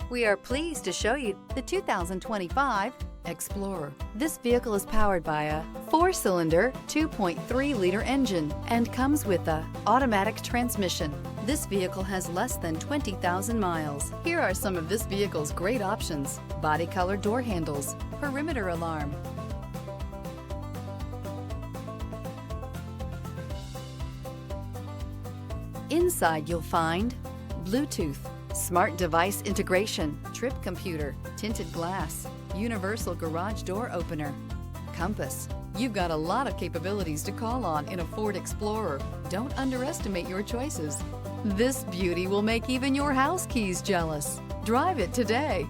We are pleased to show you the 2025 Explorer. This vehicle is powered by a 4-cylinder, 2.3-liter engine and comes with a automatic transmission. This vehicle has less than 20,000 miles. Here are some of this vehicle's great options: body color door handles, perimeter alarm, inside you'll find Bluetooth, smart device integration, trip computer, tinted glass, universal garage door opener, compass. You've got a lot of capabilities to call on in a Ford Explorer. Don't underestimate your choices. This beauty will make even your house keys jealous. Drive it today.